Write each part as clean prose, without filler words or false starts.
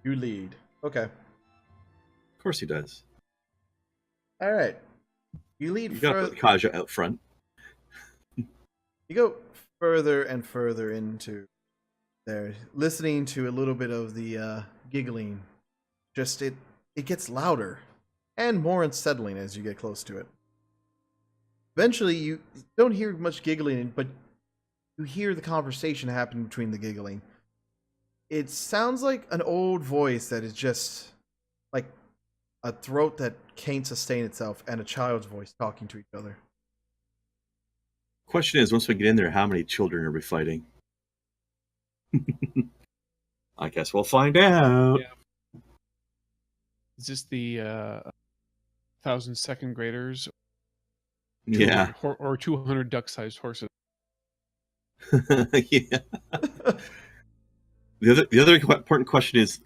You lead. Okay. Of course he does. All right. You lead You gotta put further. the Kaja out front. You go further and further into there, listening to a little bit of the giggling. Just it gets louder and more unsettling as you get close to it. Eventually, you don't hear much giggling, but you hear the conversation happen between the giggling. It sounds like an old voice that is just like a throat that can't sustain itself and a child's voice talking to each other. Question is, once we get in there, how many children are we fighting? I guess we'll find out. Yeah. Is this the 1,000 second graders? Yeah. Or 200 duck-sized horses? Yeah. The other important question is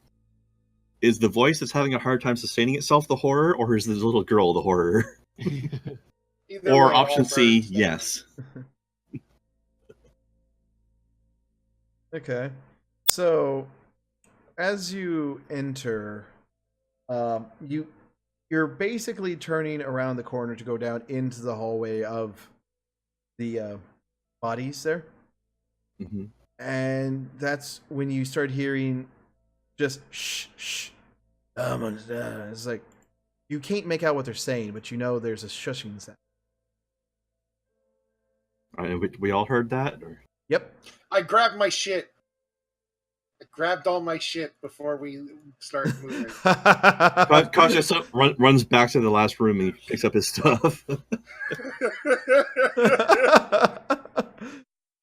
the voice that's having a hard time sustaining itself the horror, or is the little girl the horror? Either Or way, option all C, birds. yes. Okay. So, as you enter, you're basically turning around the corner to go down into the hallway of the bodies there, Hmm. and that's when you start hearing just shh shh. It's like you can't make out what they're saying, but you know there's a shushing sound. We all heard that? Or? Yep. I grabbed my shit. I grabbed all my shit before we started moving. Kasha runs back to the last room and he picks up his stuff.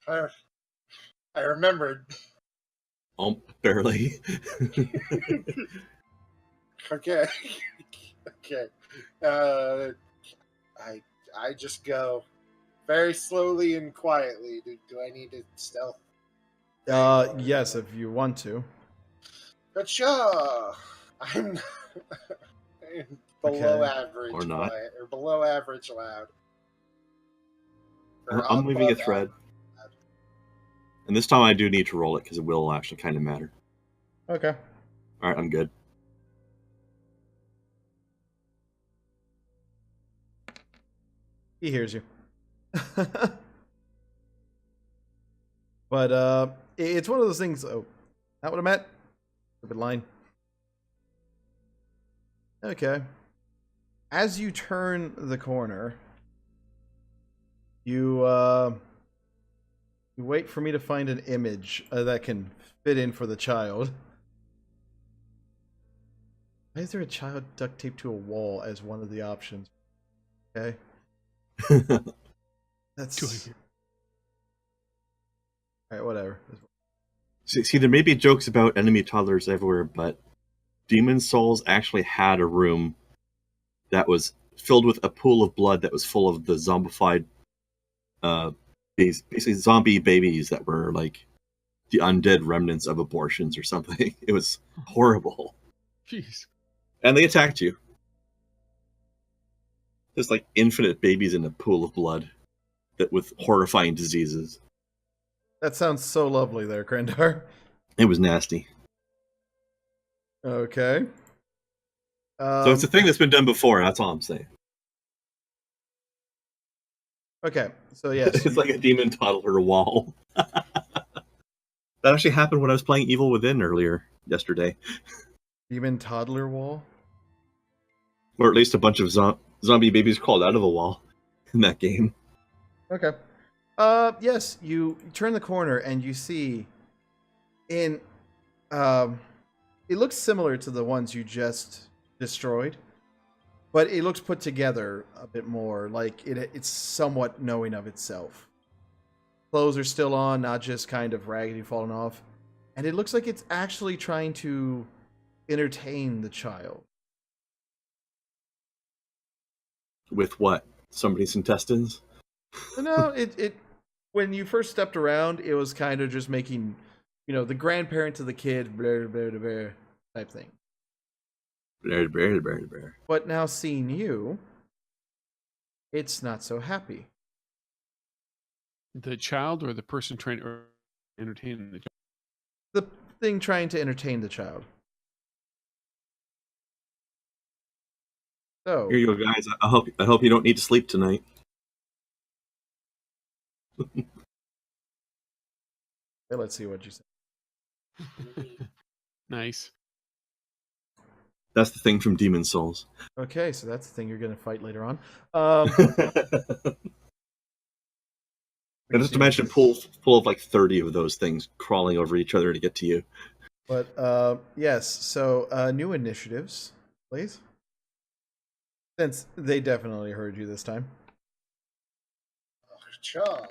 I remembered. Oh, barely. Okay. Okay. I just go very slowly and quietly. Do I need to stealth? Yes, if you want to. But sure. I'm below Okay. average Or not. quiet, or below average loud. Or I'm leaving a above thread. average. And this time I do need to roll it because it will actually kind of matter. Okay. All right, I'm good. He hears you. But it's one of those things. Oh, not what I meant. Stupid line. Okay. As you turn the corner, you wait for me to find an image that can fit in for the child. Why is there a child duct taped to a wall as one of the options? Okay. That's alright, whatever. See, there may be jokes about enemy toddlers everywhere, but Demon Souls actually had a room that was filled with a pool of blood that was full of the zombified, basically zombie babies that were like the undead remnants of abortions or something. It was horrible. Jeez. And they attacked you. There's like infinite babies in a pool of blood that with horrifying diseases. That sounds so lovely there, Krendar. It was nasty. Okay. So it's a thing that's been done before, that's all I'm saying. Okay, so yes. It's like a demon toddler wall. That actually happened when I was playing Evil Within earlier yesterday. Demon toddler wall? Or at least a bunch of zombie babies crawled out of the wall in that game. Okay. Yes, you turn the corner and you see in it looks similar to the ones you just destroyed, but it looks put together a bit more, like it's somewhat knowing of itself. Clothes are still on, not just kind of raggedy falling off, and it looks like it's actually trying to entertain the child. With what? Somebody's intestines? No, it when you first stepped around, it was kind of just making, the grandparent to the kid, blah, blah, blah, blah, type thing. But now seeing you, it's not so happy. The child or the person trying to entertain the child? something trying to entertain the child. So, Here you go, guys. I hope you don't need to sleep tonight. okay, let's see what you say. Nice. That's the thing from Demon Souls. Okay, so that's the thing you're going to fight later on. And just imagine a pool full of like 30 of those things crawling over each other to get to you. But yes, so new initiatives, please. Since they definitely heard you this time. Cha.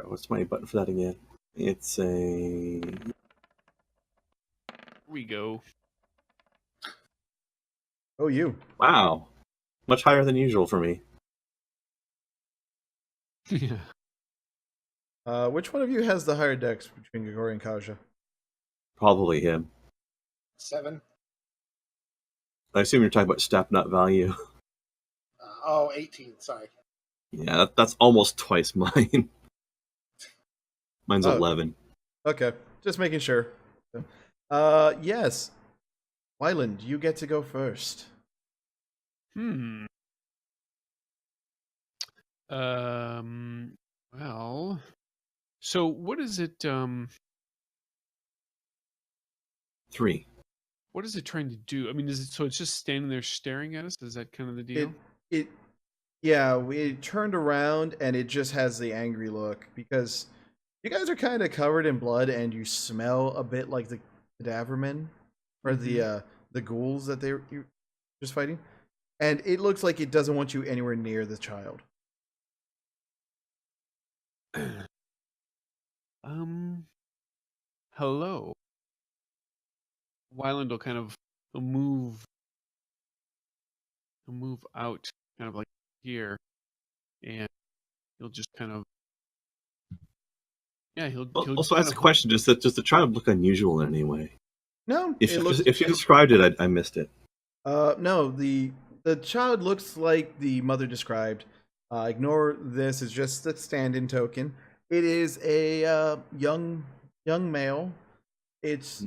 What's my button for that again? It's a... Here we go. Oh, you. Wow. Much higher than usual for me. Yeah. Which one of you has the higher dex between Grigori and Kaja? Probably him. 7. I assume you're talking about step nut value. 18. Sorry. Yeah, that's almost twice mine. Mine's 11. Okay, just making sure. Yes. Wyland, you get to go first. Well, so what is it? 3. What is it trying to do? I mean, is it so it's just standing there staring at us? Is that kind of the deal? Yeah, we turned around and it just has the angry look because you guys are kind of covered in blood and you smell a bit like the cadavermen or the ghouls that you're just fighting, and it looks like it doesn't want you anywhere near the child. Hello. Wyland will kind of move out, kind of like here, and he'll just kind of, yeah, he'll Also, kind ask a of question: does the child look unusual in any way? No, If it looks. if you described it, I missed it. No, the child looks like the mother described. Ignore this; it's just a stand-in token. It is a young male. It's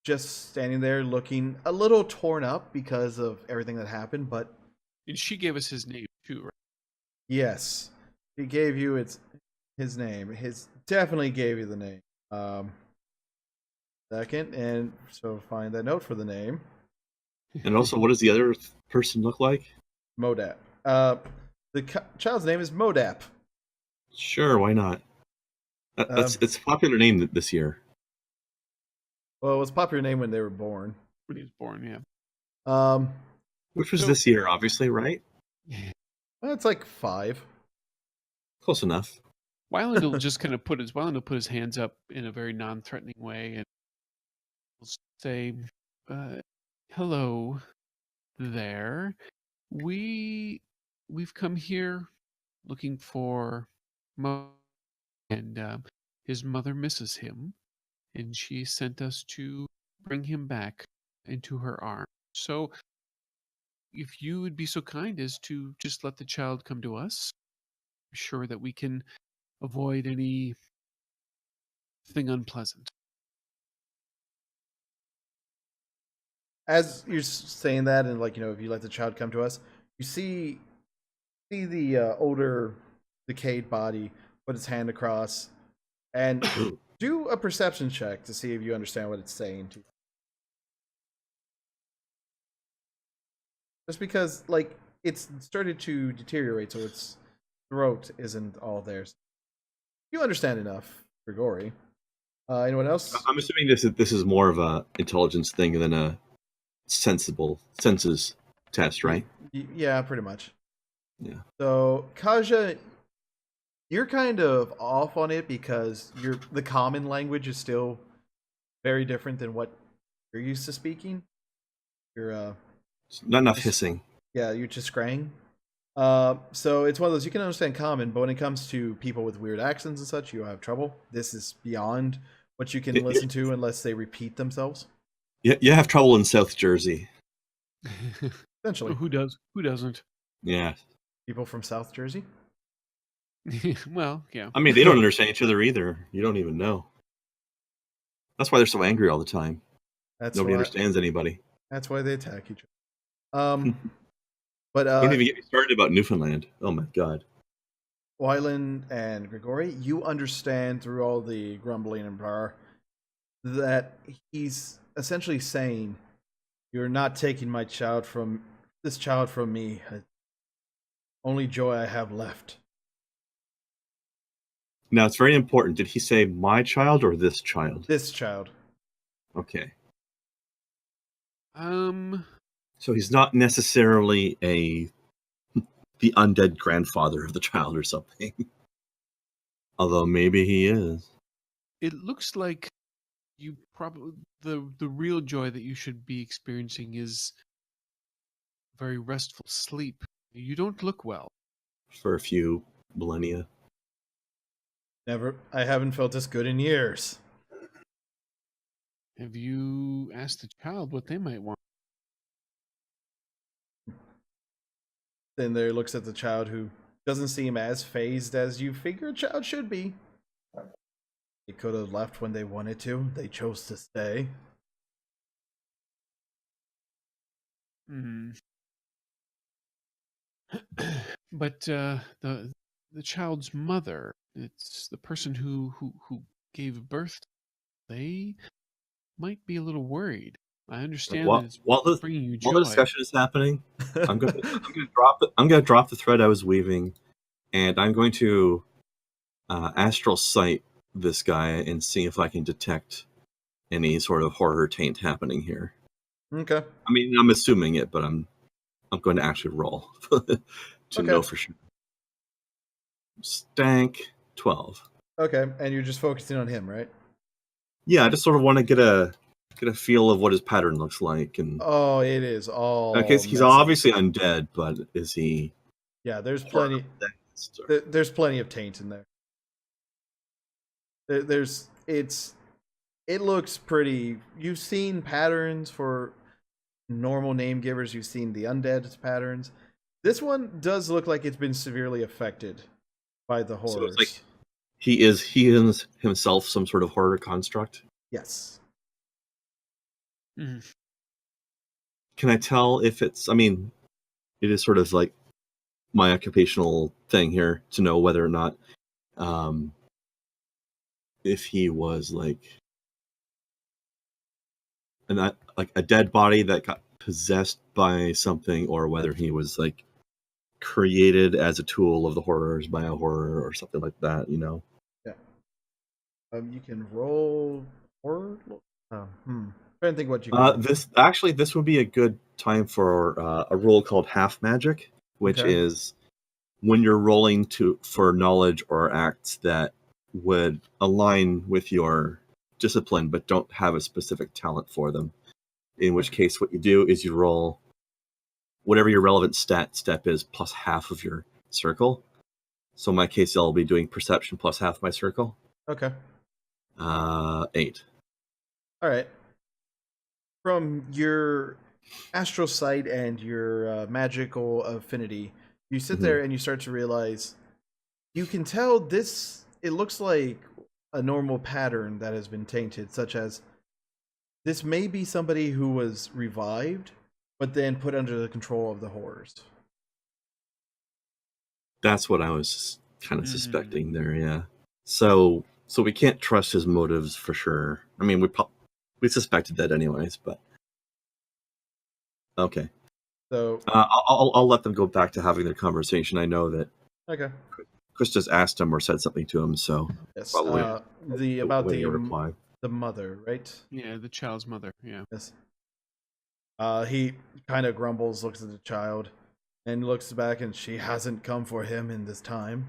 just standing there looking a little torn up because of everything that happened, but and she gave us his name too, right? yes, he gave you his name. His definitely gave you the name. Second, and so find that note for the name. And also, what does the other person look like? Modap. The child's name is Modap. Sure, why not? It's a popular name this year. Well, it was a popular name when they were born. When he was born, yeah. Which was So- this year, obviously, right? Well, it's like 5. Close enough. Wyland will just kind of put his hands up in a very non-threatening way, and will say, "Hello there. We've come here looking for Mo, and his mother misses him, and she sent us to bring him back into her arms. So, if you would be so kind as to just let the child come to us, I'm sure that we can avoid anything unpleasant." As you're saying that, and like if you let the child come to us, you see the older, decayed body put its hand across and do a perception check to see if you understand what it's saying to you. Just because, like, it's started to deteriorate, so its throat isn't all there. You understand enough, Grigori. Anyone else? I'm assuming this is more of a intelligence thing than a senses test, right? Yeah, pretty much. Yeah. So, Kaja, you're kind of off on it because the common language is still very different than what you're used to speaking. You're Not enough hissing. yeah, you're just scrang. So it's one of those you can understand common, but when it comes to people with weird accents and such, you have trouble. This is beyond what you can listen to unless they repeat themselves. You have trouble in South Jersey. Essentially, Who does? Who doesn't? Yeah. people from South Jersey. Well, yeah. I mean, they don't understand each other either. You don't even know. That's why they're so angry all the time. That's Nobody why. understands anybody. That's why they attack each other. But Don't even get me started about Newfoundland. Oh my god. Wyland and Grigori, you understand through all the grumbling and blah that he's essentially saying, "You're not taking my child from this child from me. Only joy I have left." Now it's very important. Did he say my child or this child? This child. Okay. Um, So he's not necessarily the undead grandfather of the child or something. Although maybe he is. it looks like you probably the real joy that you should be experiencing is very restful sleep. You don't look well. For a few millennia. Never. I haven't felt this good in years. Have you asked the child what they might want? Then there looks at the child who doesn't seem as phased as you figure a child should be. They could have left when they wanted to. They chose to stay. Hmm. But the child's mother, it's the person who gave birth. They might be a little worried. I understand that While it's while the bringing you while the joy. discussion is happening, I'm gonna drop the thread I was weaving, and I'm going to astral sight this guy and see if I can detect any sort of horror taint happening here. Okay. I mean, I'm assuming it, but I'm going to actually roll to know Okay. for sure. Stank 12. Okay. And you're just focusing on him, right? Yeah, I just sort of want to get a feel of what his pattern looks like, and Oh, it is okay, all he's messy. obviously undead, but is he? Yeah, there's plenty. Or- There's plenty of taint in there. There's it looks pretty. You've seen patterns for normal name givers. You've seen the undead patterns. This one does look like it's been severely affected by the So it's horrors. like he is himself some sort of horror construct. Yes. Mhm. Can I tell if it's? I mean, it is sort of like my occupational thing here to know whether or not um, if he was like a dead body that got possessed by something, or whether he was like created as a tool of the horrors by a horror or something like that. You know. Yeah. You can roll horror. Trying to think what you can. This would be a good time for a roll called half magic, which Okay. is when you're rolling for knowledge or acts that would align with your discipline but don't have a specific talent for them. In which case, what you do is you roll whatever your relevant step is plus half of your circle. So in my case, I'll be doing perception plus half my circle. Okay. 8. All right. From your astral sight and your magical affinity, you sit Mhm. there and you start to realize you can tell this. It looks like a normal pattern that has been tainted, such as this may be somebody who was revived, but then put under the control of the horrors. That's what I was kind of Mm. suspecting there. Yeah. So we can't trust his motives for sure. I mean, we suspected that anyways, but okay. So I'll let them go back to having their conversation. I know that okay, Chris just asked him or said something to him, so yes. probably The about waiting a reply. the mother, right? Yeah, the child's mother. Yeah. Yes. He kind of grumbles, looks at the child, and looks back, and she hasn't come for him in this time.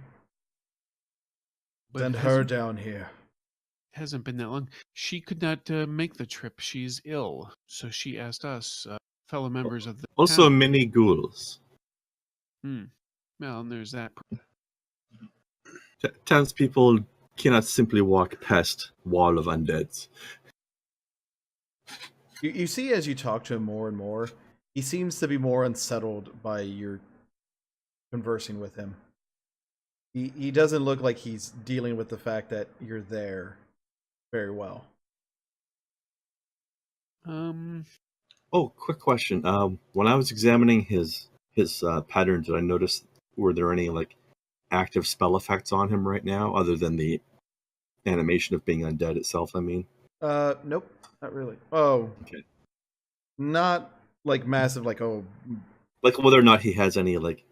But Send it her down here. hasn't been that long. She could not make the trip. She's ill, so she asked us, fellow members of the Also, town. mini ghouls. Well, and there's that. Townspeople cannot simply walk past wall of undeads. You see as you talk to him more and more, he seems to be more unsettled by your conversing with him. He doesn't look like he's dealing with the fact that you're there very well. Oh, quick question. When I was examining his pattern, did I notice were there any like active spell effects on him right now, other than the animation of being undead itself? I mean, Nope, not really. Oh, okay. not like massive, like oh, Like whether or not he has any like,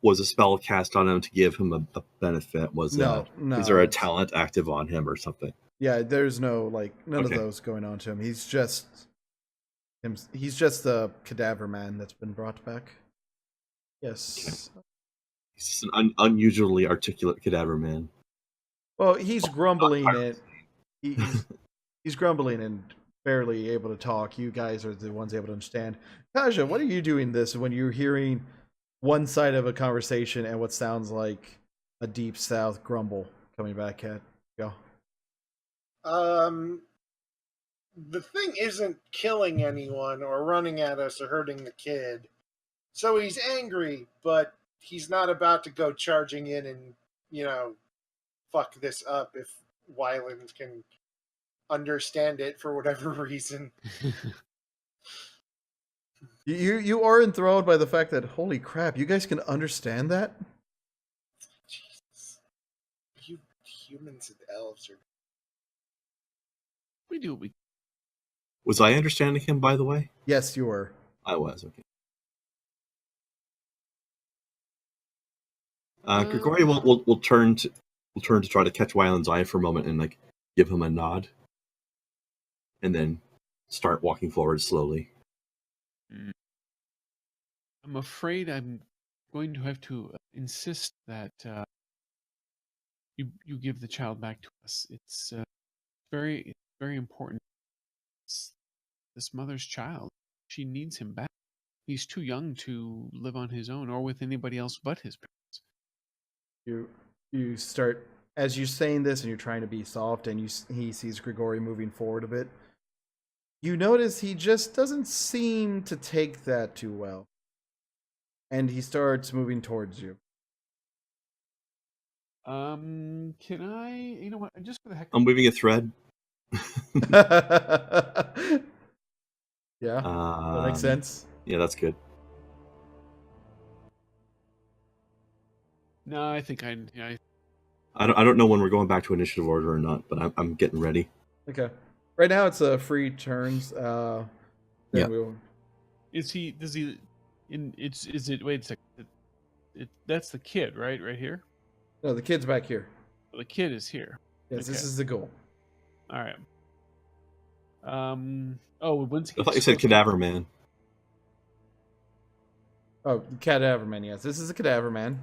was a spell cast on him to give him a benefit? Was no. is there a It's- talent active on him or something? Yeah, there's no like none Okay. of those going on to him. He's just him. He's just the cadaver man that's been brought back. Yes. He's just an unusually articulate cadaver man. Well, he's grumbling and he's grumbling and barely able to talk. You guys are the ones able to understand. Kaja, what are you doing this when you're hearing one side of a conversation and what sounds like a deep south grumble coming back at you? The thing isn't killing anyone or running at us or hurting the kid. So he's angry, but he's not about to go charging in and, fuck this up if Wyland can understand it for whatever reason. You are enthralled by the fact that holy crap, you guys can understand that? Jesus. You humans and elves are. We do what we. Was I understanding him, by the way? Yes, you were. I was, okay. Grigori will turn to try to catch Wyland's eye for a moment and like give him a nod, and then start walking forward slowly. I'm afraid I'm going to have to insist that you give the child back to us. It's very important. It's this mother's child. She needs him back. He's too young to live on his own or with anybody else but his parents. You start as you're saying this and you're trying to be soft and he sees Grigori moving forward a bit. You notice he just doesn't seem to take that too well. And he starts moving towards you. Can I? You know what? Just for the heck. I'm weaving a thread. Yeah, that makes sense. Yeah, that's good. No, I think I don't know when we're going back to initiative order or not, but I'm getting ready. Okay. Right now it's free turns. Yeah. Is he? Does he? Is it? Wait a second. That's the kid, right? Right here. No, the kid's back here. Well, the kid is here. Yes, Okay. This is the goal. All right. Oh, once I thought you said cadaver man. Oh, cadaver man. Yes, this is a cadaver man.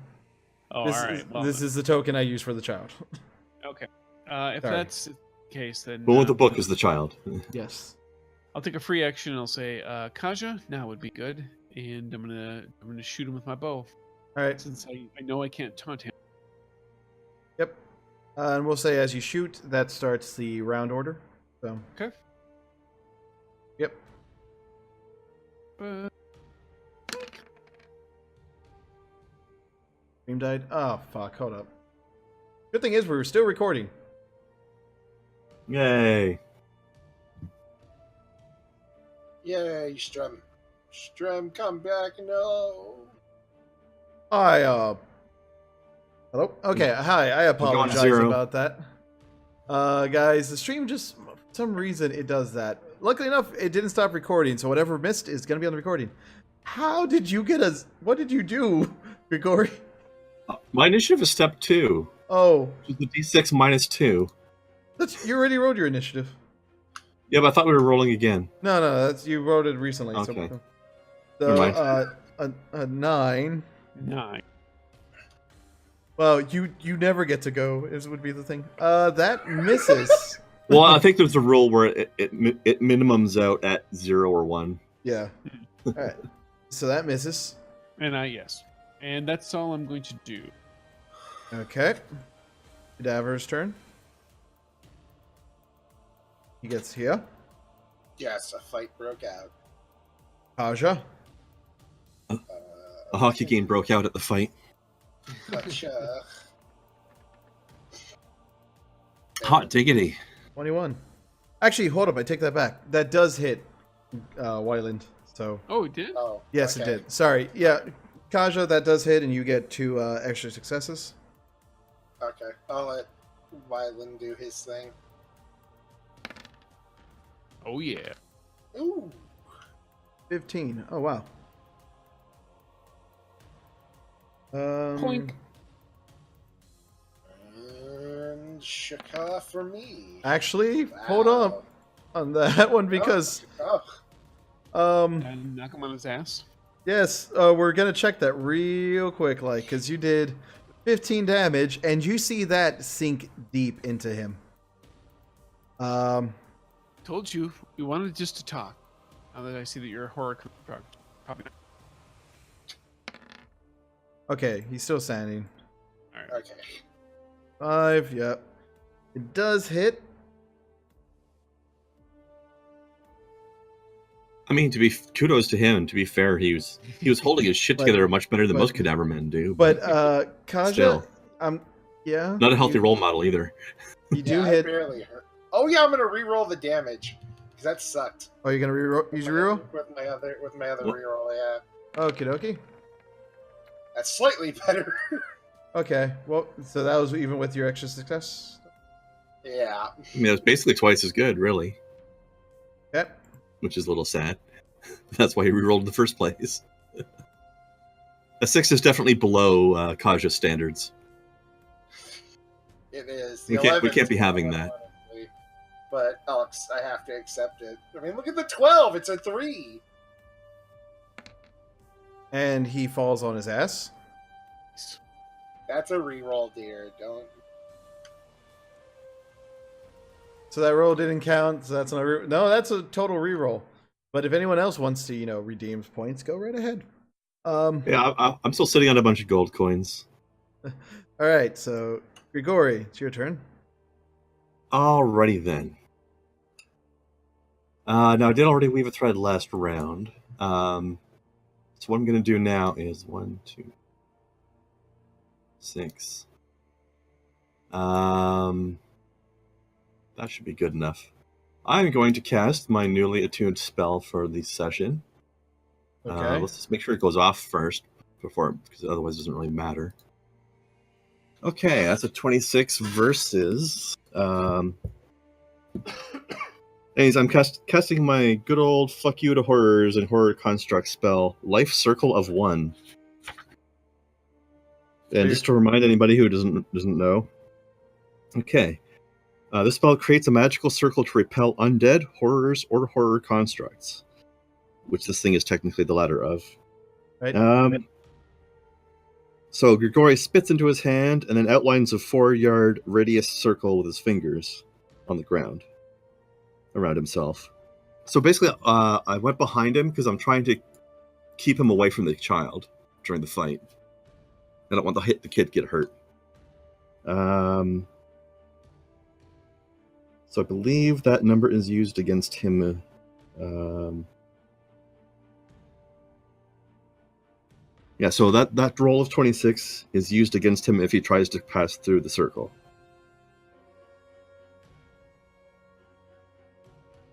Oh, This all is, right. Well, this is the token I use for the child. okay. If Sorry. that's the case, then The one with the book is the child. Yes. I'll take a free action. And I'll say, Kaja, now would be good, and I'm gonna shoot him with my bow, All right. since I know I can't taunt him. Yep. And we'll say as you shoot, that starts the round order. So. Okay. Yep. Stream died. Oh fuck! Hold up. Good thing is we're still recording. Yay! Yay, Strum. Strum, come back. No. Hello. Okay. Hi. I apologize zero. about that. Guys, the stream just for some reason it does that. Luckily enough, it didn't stop recording, so whatever missed is gonna be on the recording. How did you get us? What did you do, Grigori? My initiative is step 2. Oh, Which is the d6 minus 2. you already rolled your initiative. Yeah, but I thought we were rolling again. No, that's you wrote it recently. Okay. So, Never a 9. 9. Well, you never get to go. Would be the thing. That misses. Well, I think there's a rule where it minimums out at 0 or 1. Yeah. All right. So that misses. And yes, and that's all I'm going to do. Okay. Cadaver's turn. He gets here. Yes, a fight broke out. Aja. A hockey game broke out at the fight. Gotcha. Hot diggity. 21. Actually, hold up. I take that back. That does hit Wyland. So Oh, it did? Oh, yes, okay. it did. Sorry. Yeah, Kaja, that does hit, and you get 2 extra successes. Okay, I'll let Wyland do his thing. Oh, yeah. Ooh. 15. Oh wow. Poink. And Shaka for me. Actually, hold up on that one because And knock him on his ass. yes, we're gonna check that real quick, like, because you did 15 damage, and you see that sink deep into him. Told you. We wanted just to talk. Now that I see that you're a horror construct. Probably not. Okay, he's still standing. All right. Okay. 5, yep. It does hit. I mean, kudos to him. To be fair, he was holding his shit But- together much better than but- most cadaver men do. But Kaja, Still. yeah. Not a healthy you, role model either. You do I hit. barely hurt. Oh yeah, I'm gonna re-roll the damage because that sucked. Oh, you're gonna use your reroll? with my other What? reroll. Yeah, Okie dokie. that's slightly better. Okay, well, so that was even with your extra success. Yeah. I mean, it was basically twice as good, really, Okay. which is a little sad. That's why he rerolled in the first place. A 6 is definitely below Kaja's standards. It is. We The can't 11's be having below, that. honestly. But I have to accept it. I mean, look at the 12. It's a 3. And he falls on his ass. That's a re-roll, dear. Don't. So that roll didn't count. So that's not a no. That's a total reroll. But if anyone else wants to, redeem points, go right ahead. Yeah, I'm still sitting on a bunch of gold coins. All right. So Grigori, it's your turn. Alrighty then. Now I did already weave a thread last round. So what I'm going to do now is 1, 2, 6. That should be good enough. I'm going to cast my newly attuned spell for the session. Okay. Let's just make sure it goes off first because otherwise it doesn't really matter. Okay, that's a 26 versus. Anyways, I'm casting my good old fuck you to horrors and horror construct spell, Life Circle of 1. And just to remind anybody who doesn't know, okay, this spell creates a magical circle to repel undead, horrors, or horror constructs, which this thing is technically the latter of. Right. So Grigori spits into his hand and then outlines a 4-yard radius circle with his fingers on the ground around himself. So basically, I went behind him because I'm trying to keep him away from the child during the fight. I don't want the kid get hurt. So I believe that number is used against him. Yeah, so that roll of 26 is used against him if he tries to pass through the circle.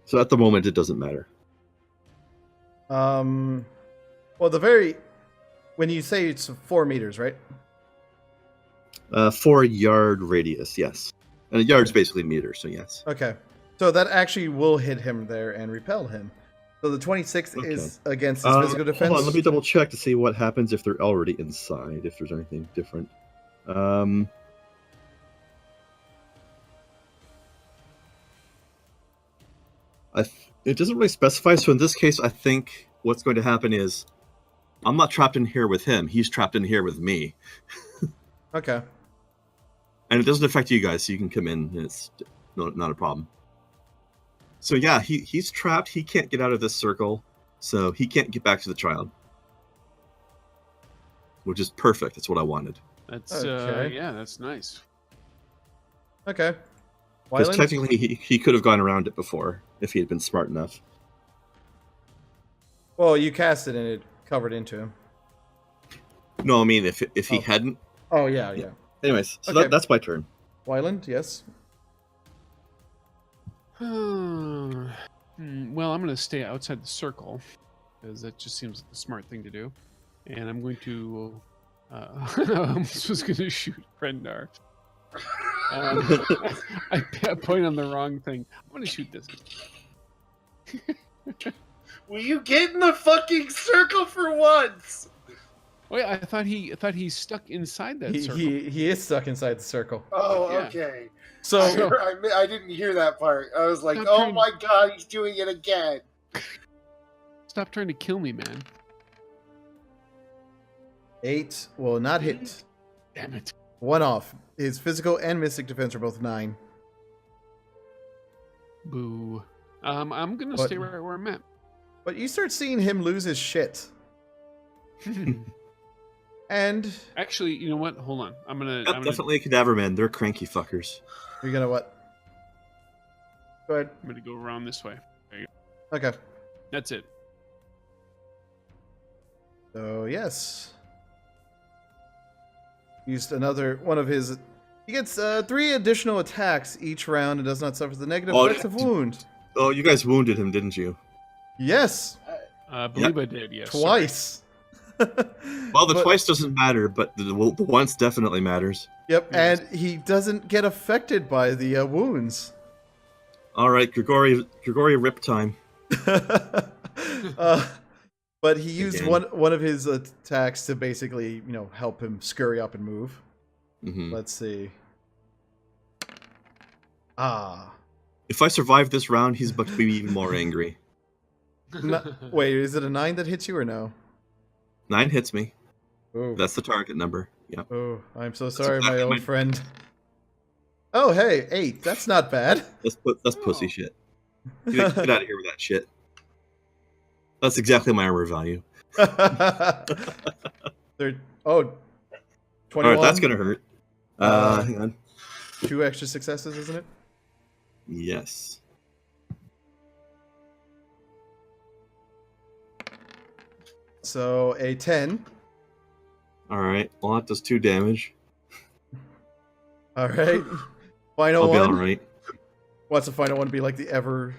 So at the moment, it doesn't matter. Well, when you say it's 4 meters, right? 4-yard radius, yes. And a yard's basically meters, so yes. Okay. So that actually will hit him there and repel him. So the 26 Okay. is against his physical defense. Hold on, let me double check to see what happens if they're already inside, if there's anything different. It doesn't really specify, so in this case, I think what's going to happen is I'm not trapped in here with him, he's trapped in here with me. Okay. And it doesn't affect you guys, so you can come in, and it's not a problem. So yeah, he's trapped, he can't get out of this circle, so he can't get back to the child. Which is perfect, that's what I wanted. That's Okay. yeah, that's nice. Okay. Because Wyland? technically he could have gone around it before, if he had been smart enough. Well, you cast it and it covered into him. No, I mean, if he Oh. hadn't... Oh, yeah. Anyways, so Okay. that's my turn. Wyland, yes. Well, I'm going to stay outside the circle because that just seems like the smart thing to do. And I'm going to. I almost was going to shoot Prendar. I point on the wrong thing. I'm going to shoot this. Will you get in the fucking circle for once? Wait, I thought he's stuck inside that circle. He is stuck inside the circle. Oh, Yeah. okay. So I didn't hear that part. I was like, Stop oh trying- my god, he's doing it again. Stop trying to kill me, man. 8 will not hit. Damn it. 1 off. His physical and mystic defense are both 9. Boo. I'm going to What? stay right where I'm at. But you start seeing him lose his shit. And Actually, you know what? Hold on. I'm gonna Definitely a cadaver man. They're cranky fuckers. you're gonna what? Go ahead. I'm gonna go around this way. Okay. That's it. So yes. Used another one of his. He gets 3 additional attacks each round and does not suffer the negative Oh, effects of wound. Oh, you guys wounded him, didn't you? Yes, I believe I did. Yes. twice. Well, the But- twice doesn't matter, but the once definitely matters. Yep, Yes. and he doesn't get affected by the wounds. All right, Grigori rip time. But he used Again. one of his attacks to basically, help him scurry up and move. Hmm Let's see. If I survive this round, he's about to be even more angry. Wait, is it a 9 that hits you or no? 9 hits me. Oh, That's the target number. Yeah. oh, I'm so sorry, my exactly old my- friend. Oh, hey, 8. That's not bad. That's pussy shit. Get out of here with that shit. That's exactly my armor value. They're, 21. All right, that's gonna hurt. Hang on. 2 extra successes, isn't it? Yes. So a 10. All right. Well, that does 2 damage. All right. Final I'll be one. all right. What's the final one be like the ever?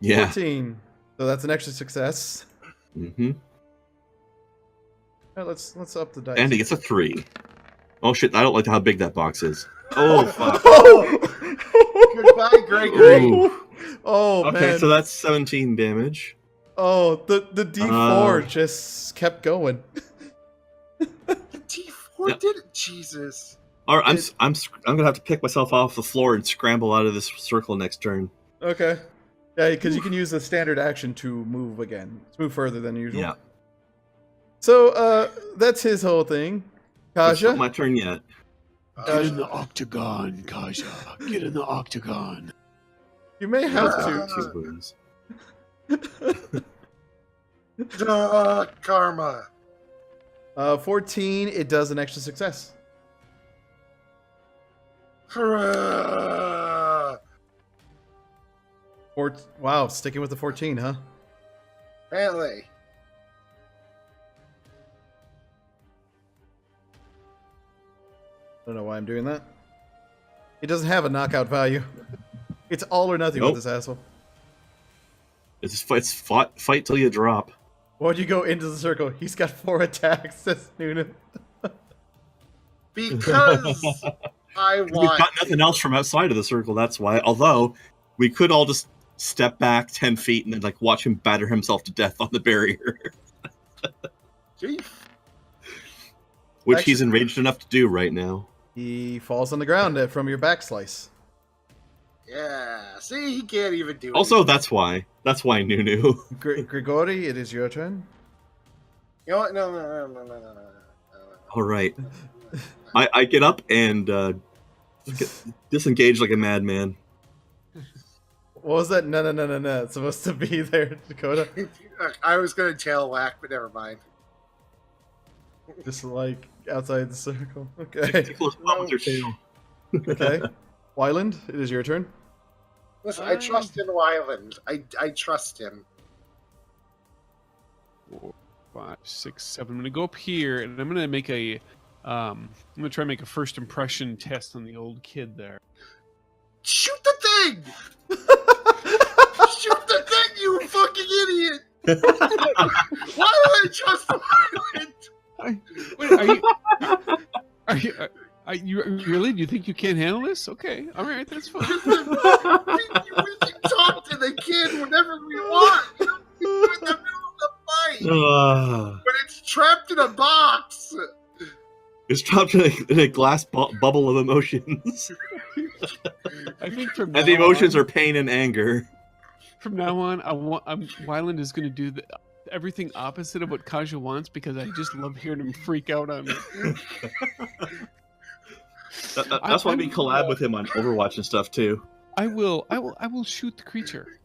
Yeah. 14. So that's an extra success. Mm-hmm. All right, let's up the dice. And he gets a 3. Oh shit! I don't like how big that box is. Oh fuck. Goodbye, Gregory. Ooh. Oh Okay, man. so that's 17 damage. Oh, the D4 just kept going. The T4 Yeah. did it. Jesus. All right, I'm gonna have to pick myself off the floor and scramble out of this circle next turn. Okay. Yeah, because you can use the standard action to move again. To move further than usual. Yeah. So, that's his whole thing. It's not Kaja? my turn yet. Get in the octagon, Kaja. Get in the octagon. You may have That's to. 2 wounds. Karma. 14, it does an extra success. Hurrah! Wow, sticking with the 14, huh? Apparently. I don't know why I'm doing that. It doesn't have a knockout value. It's all or nothing Nope. with this asshole. It's fight till you drop. Why'd you go into the circle? He's got 4 attacks, says Noonan. Because I We've want. got nothing else from outside of the circle. That's why. Although we could all just step back 10 feet and then like watch him batter himself to death on the barrier, Gee, which Actually- he's enraged enough to do right now. He falls on the ground from your back slice. yeah. See, he can't even do it. Also, that's why Nunu. Grigori, it is your turn. You know what? No. All right, I get up and disengage like a madman. What was that? No. It's supposed to be there, Dakota. I was going to tail whack, but never mind. Just like outside the circle. Okay. Tickle his butt with your tail. Okay. Wyland, it is your turn. Listen, I trust in Wyland. I trust him. 4, 5, 6, 7. I'm gonna go up here and I'm gonna make a I'm gonna try and make a first impression test on the old kid there. Shoot the thing! a fucking idiot! Why do I trust violent? Wait, are you really? Do you think you can't handle this? Okay, all right, that's fine. Listen, we can talk to the kid whenever we want. We don't do it in the middle of the fight. But it's trapped in a box. It's trapped in a glass bubble of emotions. I think from And the now emotions on, are pain and anger. From now on, Wyland is going to do everything opposite of what Kaja wants because I just love hearing him freak out on me. That's why we collab with him on Overwatch and stuff too. I will shoot the creature.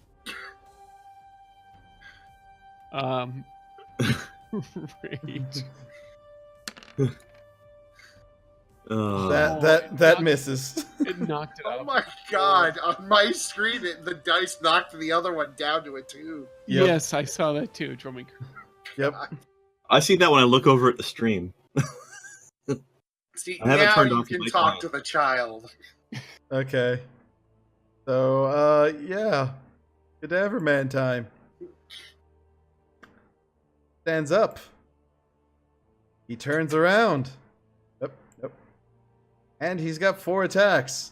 Rage. That misses. It knocked it out. Oh my god! On my screen, the dice knocked the other one down to a 2. Yep. Yes, I saw that too, drumming. Yep. I see that when I look over at the stream. See, I haven't now turned you off the can mic talk yet. to the child. Okay. So, yeah. Good Everman time. Stands up. He turns around. Yep. And he's got 4 attacks.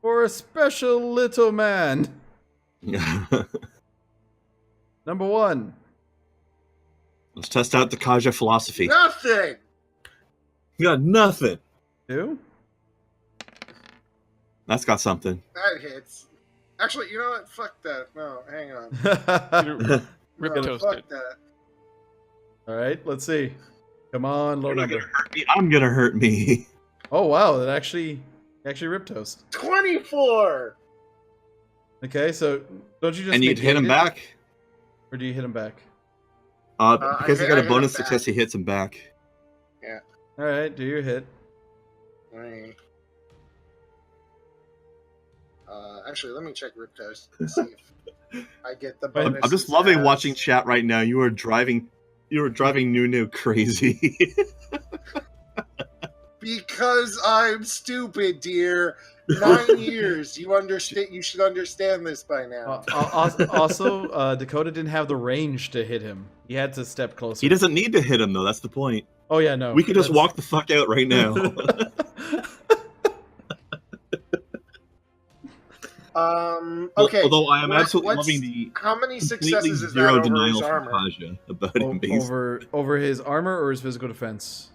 For a special little man. Number 1. Let's test out the Kaja philosophy. Nothing! You got nothing. 2. That's got something. That hits. Actually, you know what? Fuck that. No, hang on. Rip No, toasted. fuck that. Alright, let's see. Come on, low You're not number. gonna hurt me. I'm gonna hurt me. Oh wow, that actually rip toast. 24! Okay, so don't you just And you negate hit him it? back. Or do you hit him back? Because he got I a hit bonus him back. success, he hits him back. Alright, do your hit. Right. Actually, let me check Rip Toast and see if I get the bonus. I'm just loving success. watching chat right now. You are driving Nunu crazy. Because I'm stupid, dear. 9 years. You understand? You should understand this by now. Also, Dakota didn't have the range to hit him. He had to step closer. He doesn't need to hit him though. That's the point. Oh yeah, no. We could just that's- walk the fuck out right now. Okay. Although I am What- absolutely what's- loving the How many completely successes is that zero over denial his from armor? Kaja about him being over his armor or his physical defense.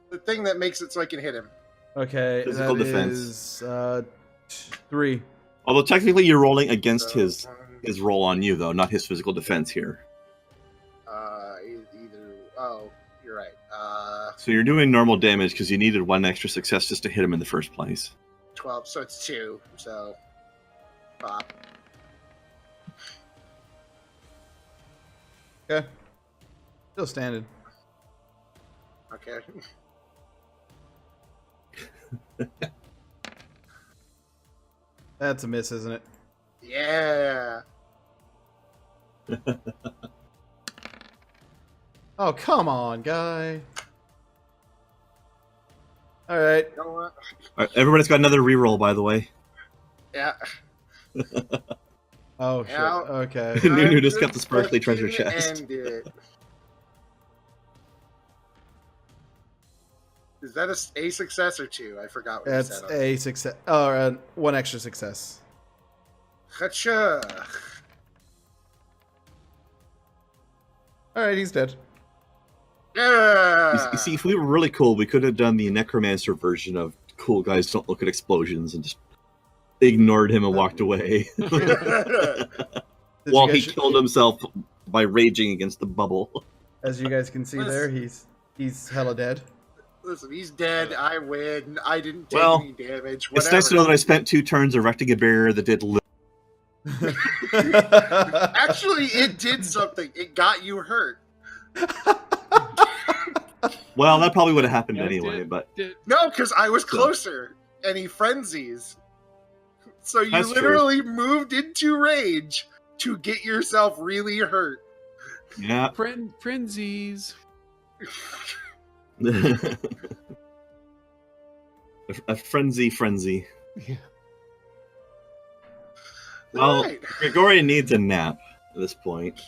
The thing that makes it so I can hit him. Okay, Physical that defense. is 3. Although technically you're rolling against So, his roll on you though, not his physical defense here. either. Oh, you're right. So you're doing normal damage because you needed 1 extra success just to hit him in the first place. 12. So it's 2. So, pop. Okay. Still standing. Okay. That's a miss, isn't it? Yeah. Oh, come on, guy. All right. You know what? Everybody's got another reroll, by the way. Yeah. Oh shit. Yeah. Okay. Nunu just got the Time to sparkly treasure fucking chest. end it. Is that a success or 2? I forgot what That's you said. a success. Oh, 1 extra success. Hacha. All right, he's dead. Yeah. You see, if we were really cool, we could have done the necromancer version of "cool guys don't look at explosions" and just ignored him and walked away Did while you he guys- killed himself by raging against the bubble. As you guys can see there, he's hella dead. Listen, he's dead. I win. I didn't take Well, any damage. It's nice to know that I spent 2 turns erecting a barrier that did little. Actually, it did something. It got you hurt. Well, that probably would have happened Yeah, it anyway, did. but No, because I was closer, and he frenzies. So you That's true. literally moved into rage to get yourself really hurt. yeah. Frenzies. A frenzy. Yeah. Well, Right. Gregorian needs a nap. this point.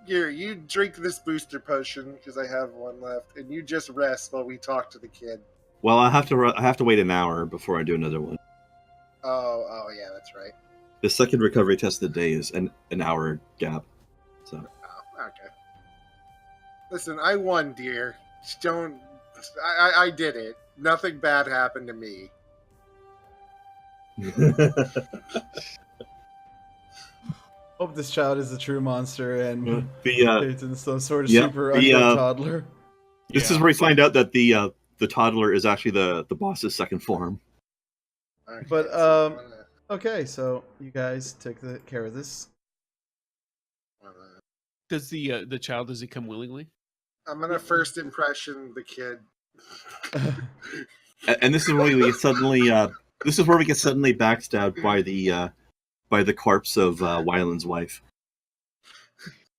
Here, you drink this booster potion because I have one left, and you just rest while we talk to the kid. Well, I have to wait an hour before I do another one. Oh, yeah, that's right. The second recovery test of the day is an hour gap. So Oh, okay. Listen, I won, dear. Just don't. I did it. Nothing bad happened to me. Hope this child is a true monster and it's in some sort of yeah, super undead toddler. This is where we find out that the toddler is actually the boss's second form. Okay, But so okay, so you guys take care of this. Does the child, does he come willingly? I'm gonna first impression the kid. And this is where we get suddenly backstabbed by the corpse of Wyland's wife.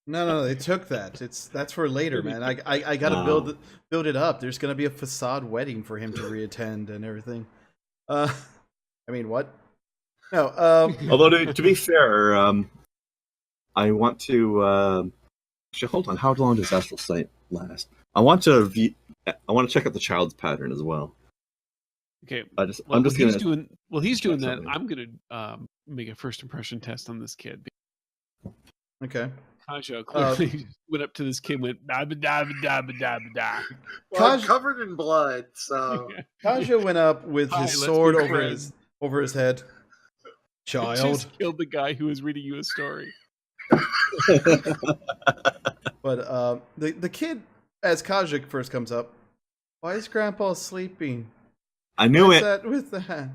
No, they took that. That's for later, man. I gotta build it up. There's gonna be a facade wedding for him to reattend and everything. I mean, what? No. Although to be fair, I want to actually hold on. How long does astral sight last? I want to check out the child's pattern as well. Okay. He's doing that. something. I'm gonna make a first impression test on this kid. Okay. Kaja clearly went up to this kid and went da ba da ba da ba da ba da. Well, I'm covered in blood, so Kaja went up with Hi, his let's sword be over friends. his head. Child. Just killed the guy who was reading you a story. But the kid, as Kajik first comes up, why is Grandpa sleeping? I knew What's it. that with that?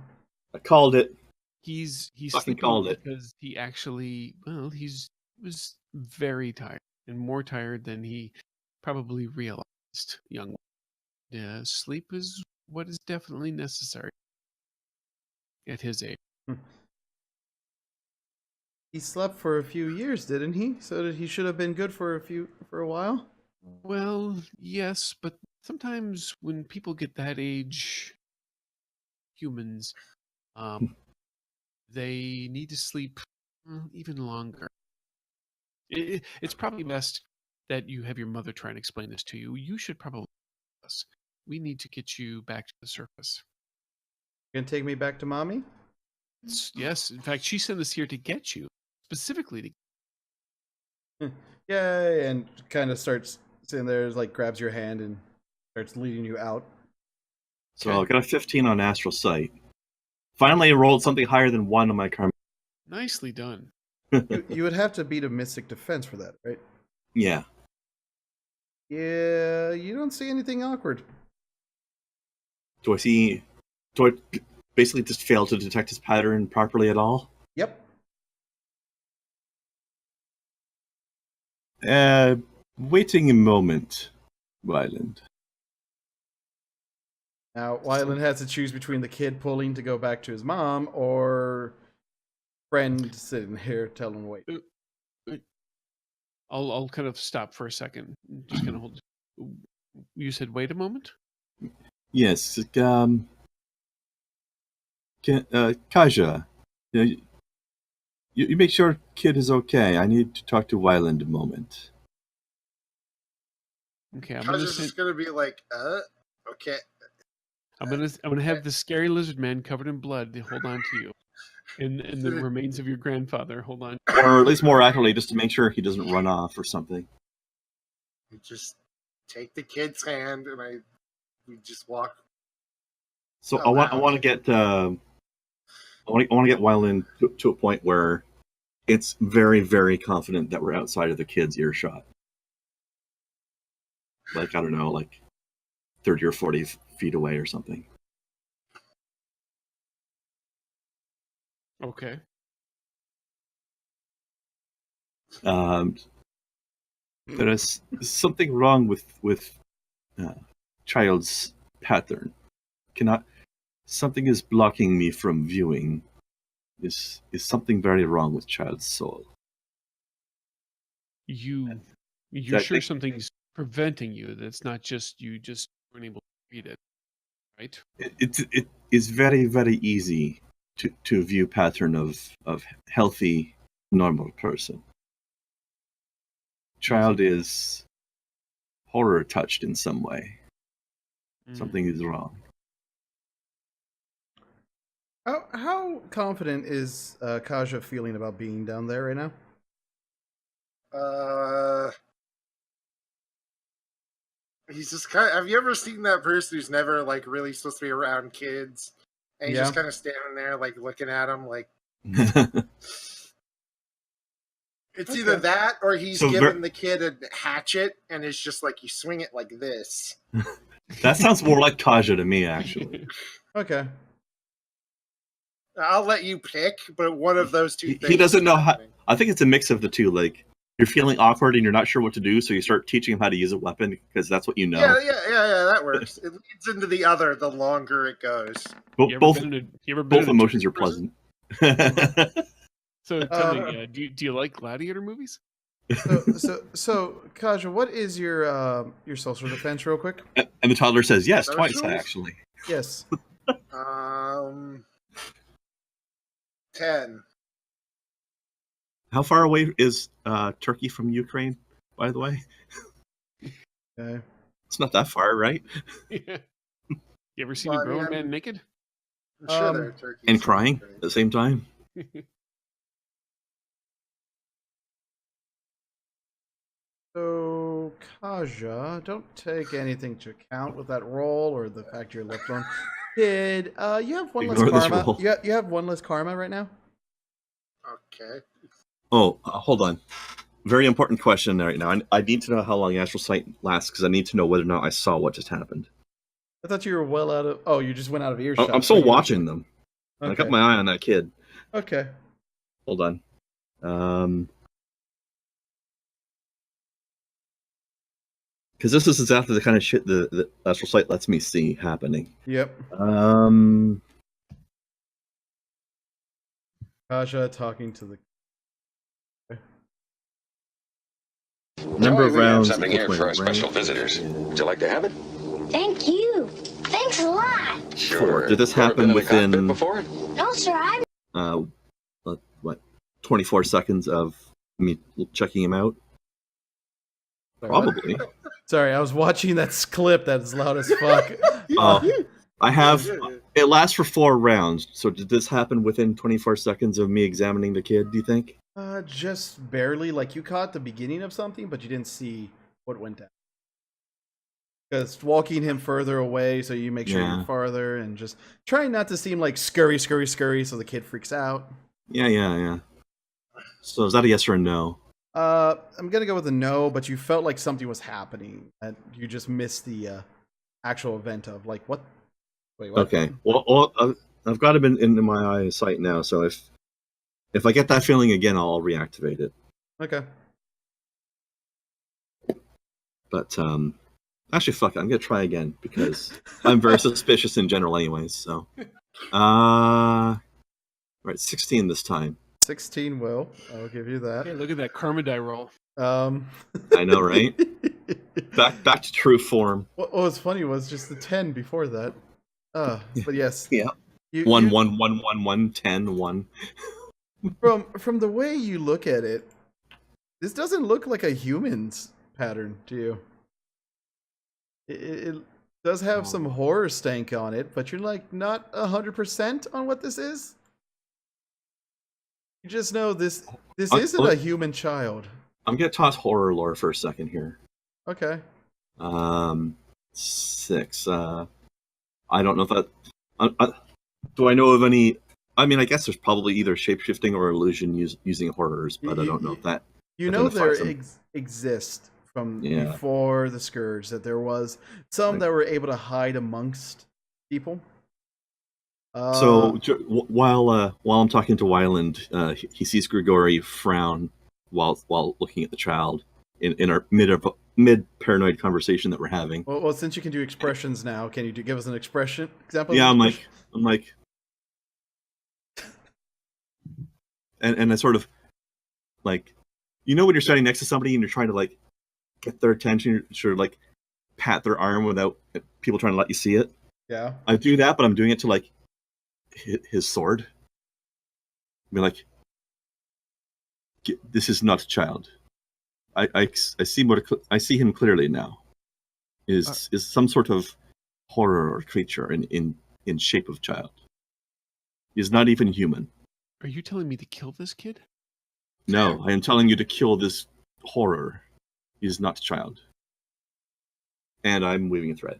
I called it. He's Fucking sleeping called it. because he actually was very tired and more tired than he probably realized. Young, sleep is what is definitely necessary at his age. He slept for a few years, didn't he? So he should have been good for a while. Well, yes, but sometimes when people get that age, humans, they need to sleep even longer. It's probably best that you have your mother try and explain this to you. You should probably us. We need to get you back to the surface. You gonna take me back to mommy? Yes, in fact, she sent us here to get you specifically to. Yay! And kind of starts sitting there, like grabs your hand and starts leading you out. So I got a 15 on astral sight. Finally, rolled something higher than 1 on my karma. Nicely done. You would have to beat a mystic defense for that, right? Yeah. Yeah, you don't see anything awkward. Do I basically just fail to detect his pattern properly at all? Yep. Waiting a moment, Wyland. Now, Wyland has to choose between the kid pulling to go back to his mom or friend sitting here telling wait. I'll kind of stop for a second. Just kind of hold. You said wait a moment? Yes. Kaja, you make sure kid is okay. I need to talk to Wyland a moment. Okay, Kaja's just gonna be like, okay. I'm gonna have the scary lizard man covered in blood hold on to you, and the remains of your grandfather hold on. Or at least more accurately, just to make sure he doesn't run off or something. We just take the kid's hand and we just walk. So I want to get Wyland to a point where it's very, very confident that we're outside of the kid's earshot. Like, I don't know, like 30 or 40 feet away or something. Okay. There is something wrong with child's pattern. Something is blocking me from viewing. Is something very wrong with child's soul? You're I sure think- something's preventing you? That's not just you just weren't able to read it, right? It is very, very easy to view pattern of healthy, normal person. child is horror touched in some way. Mm. Something is wrong. How confident is Kaja feeling about being down there right now? He's just kind of, have you ever seen that person who's never like really supposed to be around kids, and he's Yeah. just kind of standing there like looking at them like it's either Okay. that or he's So giving the kid a hatchet and it's just like you swing it like this. That sounds more like Kaja to me, actually. Okay. I'll let you pick, but one of those two things. He doesn't is know how. happening. I think it's a mix of the two. Like, you're feeling awkward and you're not sure what to do, so you start teaching him how to use a weapon because that's what you know. Yeah, that works. It leads into the other the longer it goes. Both emotions are prison? pleasant. So tell me, do you like gladiator movies? So Kaja, what is your social defense, real quick? And the toddler says yes twice, Socials? actually. Yes. 10. How far away is Turkey from Ukraine, by the way? Okay. It's not that far, right? Yeah. You ever seen Well, a I mean, grown man naked? I'm sure there are turkeys. And crying at the same time. So Kaja, don't take anything to account with that roll or the fact you're left alone. Kid, you have one less Ignore this karma. roll. You have one less karma right now. Okay. Oh, hold on. Very important question right now. I need to know how long Astral Sight lasts because I need to know whether or not I saw what just happened. I thought you were well out of. Oh, you just went out of earshot. I'm still watching them. Okay. I got my eye on that kid. Okay. Hold on. Because this is exactly the kind of shit the Astral Sight lets me see happening. Yep. Kaja talking to the. Number of we have rounds. something here equals for our my special rank. visitors. Would you like to have it? Thank you. Thanks a lot. Sure. 4. Did this Ever happen been in a cockpit within before? No, sir, I'm... what 24 seconds of me checking him out? Sorry, what? Probably. Sorry, I was watching that clip that's loud as fuck. I have. It lasts for 4 rounds. So did this happen within 24 seconds of me examining the kid? Do you think? Just barely. Like you caught the beginning of something, but you didn't see what went down. Because walking him further away, so you make sure you're farther, and just trying not to seem like scurry, so the kid freaks out. Yeah. So is that a yes or a no? I'm gonna go with a no, but you felt like something was happening, and you just missed the actual event of like what? Wait, what? Okay. Well, I've got him in my eyesight now. So if I get that feeling again, I'll reactivate it. Okay. But actually, fuck it. I'm gonna try again because I'm very suspicious in general, anyways. So, right, 16 this time. 16 will. I'll give you that. Hey, look at that karma die roll. I know, right? Back to true form. What was funny was just the 10 before that. But yes. Yeah. You, 1, 1, 1, 1, 1, 10, 1. From the way you look at it, this doesn't look like a human's pattern to you. It does have some horror stank on it, but you're like not 100% on what this is. You just know this isn't a human child. I'm gonna toss horror lore for a second here. Okay. 6. I don't know if that. Do I know of any? I mean, I guess there's probably either shapeshifting or illusion using horrors, but I don't know if that. You know there identifies them. exist from before the Scourge that there was some that were able to hide amongst people. So while I'm talking to Wyland, he sees Grigori frown while looking at the child in our mid paranoid conversation that we're having. Well, since you can do expressions now, can you give us an expression example? Yeah, I'm like, and I sort of like, you know, when you're standing next to somebody and you're trying to like get their attention, you're sort of like pat their arm without people trying to let you see it. Yeah, I do that, but I'm doing it to like his sword. I mean, like, this is not a child. I see I see him clearly now. Is some sort of horror or creature in shape of child. He's not even human. Are you telling me to kill this kid? No, I am telling you to kill this horror. He is not a child. And I'm weaving a thread.